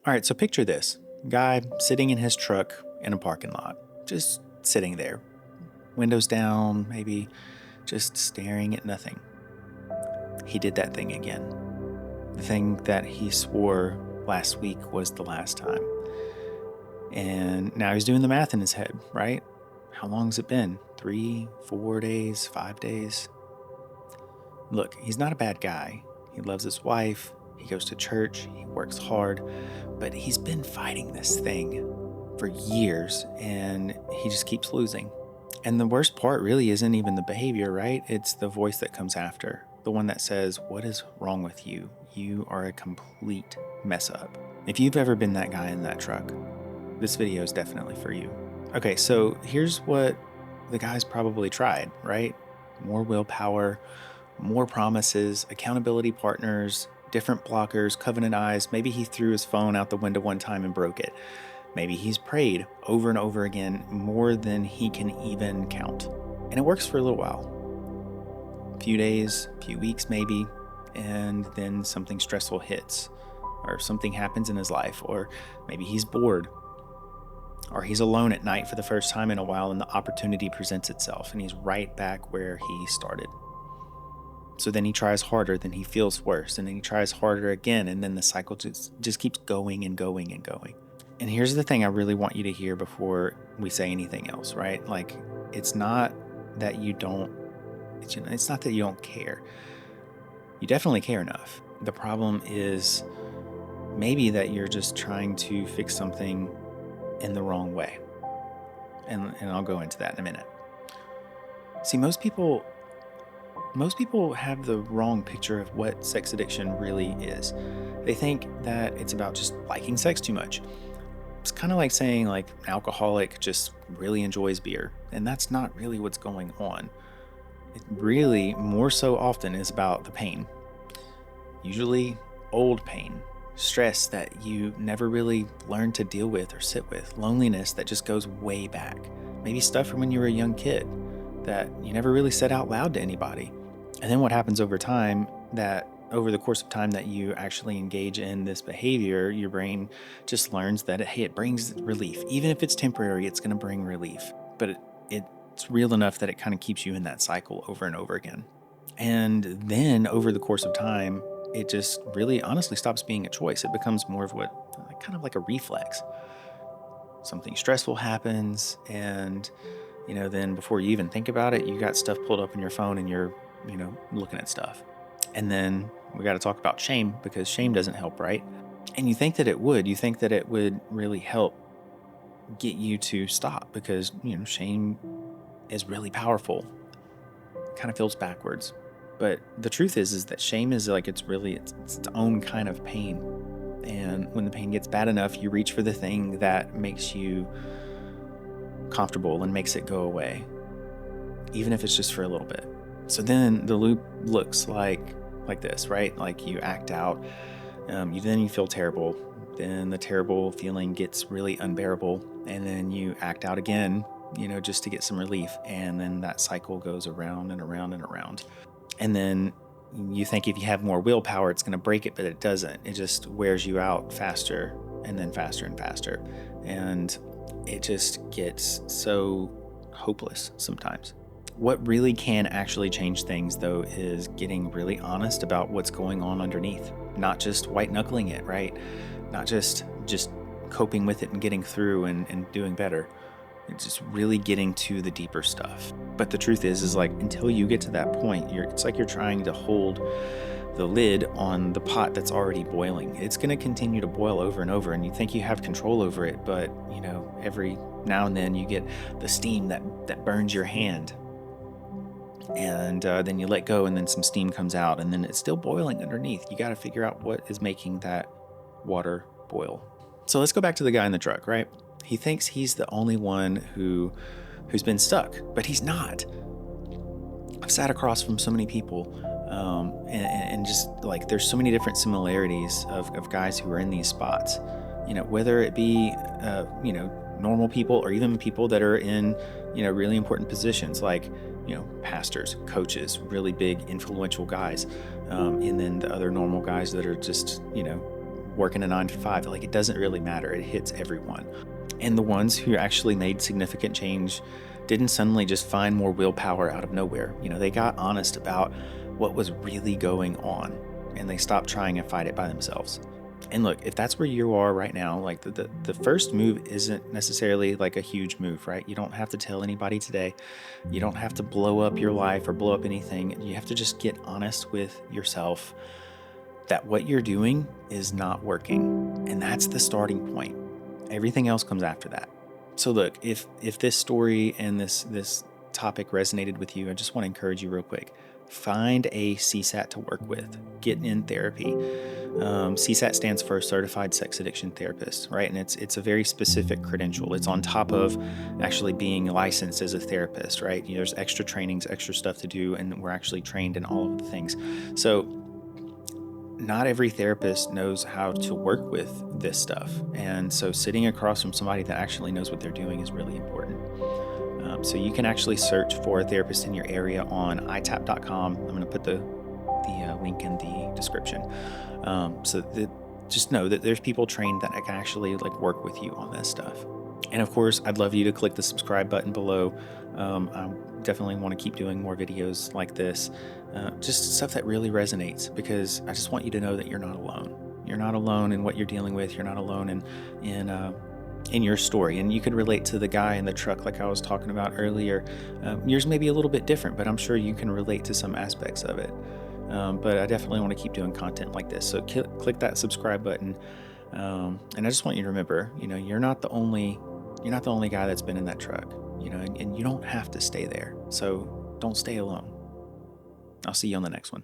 All right, so picture this guy sitting in his truck in a parking lot, just sitting there, windows down, maybe just staring at nothing. He did that thing again. The thing that he swore last week was the last time. And now he's doing the math in his head, right? How long has it been? 3, 4 days, 5 days? Look, he's not a bad guy. He loves his wife. He goes to church. He works hard. But he's been fighting this thing for years, and he just keeps losing. And the worst part really isn't even the behavior, right? It's the voice that comes after. The one that says, "What is wrong with you? You are a complete mess up." If you've ever been that guy in that truck, this video is definitely for you. Okay, so here's what the guy's probably tried, right? More willpower, more promises, accountability partners, different blockers, covenant eyes. Maybe he threw his phone out the window one time and broke it. Maybe he's prayed over and over again more than he can even count. And it works for a little while. A few days, a few weeks maybe, and then something stressful hits, or something happens in his life, or maybe he's bored, or he's alone at night for the first time in a while and the opportunity presents itself and he's right back where he started. So then he tries harder, then he feels worse, and then he tries harder again, and then the cycle just keeps going and going and going. And here's the thing I really want you to hear before we say anything else, right? Like, it's not that you don't care. You definitely care enough. The problem is maybe that you're just trying to fix something in the wrong way. And I'll go into that in a minute. See, most people have the wrong picture of what sex addiction really is. They think that it's about just liking sex too much. It's kind of like saying like an alcoholic just really enjoys beer, and that's not really what's going on. It really, more so often, is about the pain. Usually old pain, stress that you never really learned to deal with or sit with, loneliness that just goes way back, maybe stuff from when you were a young kid that you never really said out loud to anybody. And then what happens over time, that over the course of time that you actually engage in this behavior, your brain just learns that, hey, it brings relief. Even if it's temporary, it's going to bring relief. But it's real enough that it kind of keeps you in that cycle over and over again. And then over the course of time, it just really honestly stops being a choice. It becomes more of kind of like a reflex. Something stressful happens, and then before you even think about it, you got stuff pulled up in your phone and you're looking at stuff. And then we got to talk about shame, because shame doesn't help, right? And you think that it would. You think that it would really help get you to stop, because shame is really powerful. It kind of feels backwards. But the truth is that shame is like it's its own kind of pain. And when the pain gets bad enough, you reach for the thing that makes you comfortable and makes it go away, even if it's just for a little bit. So then the loop looks like this, right? Like you act out, then you feel terrible, then the terrible feeling gets really unbearable, and then you act out again, just to get some relief, and then that cycle goes around and around and around. And then you think if you have more willpower, it's going to break it, but it doesn't. It just wears you out faster and then faster and faster, and it just gets so hopeless sometimes. What really can actually change things, though, is getting really honest about what's going on underneath. Not just white-knuckling it, right? Not just coping with it and getting through and doing better. It's just really getting to the deeper stuff. But the truth is like until you get to that point, it's like you're trying to hold the lid on the pot that's already boiling. It's going to continue to boil over and over, and you think you have control over it, but every now and then you get the steam that burns your hand. And then you let go, and then some steam comes out, and then it's still boiling underneath. You got to figure out what is making that water boil. So let's go back to the guy in the truck, right? He thinks he's the only one who's been stuck, but he's not. I've sat across from so many people, and just like there's so many different similarities of guys who are in these spots. Whether it be normal people or even people that are in really important positions, like pastors, coaches, really big influential guys, and then the other normal guys that are just working a 9 to 5. Like, it doesn't really matter. It hits everyone. And the ones who actually made significant change didn't suddenly just find more willpower out of nowhere. They got honest about what was really going on, and they stopped trying to fight it by themselves. And look, if that's where you are right now, like the first move isn't necessarily like a huge move, right? You don't have to tell anybody today. You don't have to blow up your life or blow up anything. You have to just get honest with yourself that what you're doing is not working. And that's the starting point. Everything else comes after that. So look, if this story and this topic resonated with you, I just want to encourage you real quick. Find a CSAT to work with. Get in therapy. CSAT stands for Certified Sex Addiction Therapist, right? And it's a very specific credential. It's on top of actually being licensed as a therapist, right? There's extra trainings, extra stuff to do, and we're actually trained in all of the things. So not every therapist knows how to work with this stuff. And so sitting across from somebody that actually knows what they're doing is really important. So you can actually search for a therapist in your area on itap.com. I'm going to put the link in the description. Just know that there's people trained that can actually like work with you on this stuff. And of course, I'd love you to click the subscribe button below. I definitely want to keep doing more videos like this, just stuff that really resonates, because I just want you to know that you're not alone. You're not alone in what you're dealing with. You're not alone in your story. And you could relate to the guy in the truck like I was talking about earlier. Yours may be a little bit different, but I'm sure you can relate to some aspects of it. But I definitely want to keep doing content like this. So click that subscribe button. And I just want you to remember, you're not the only guy that's been in that truck, and you don't have to stay there. So don't stay alone. I'll see you on the next one.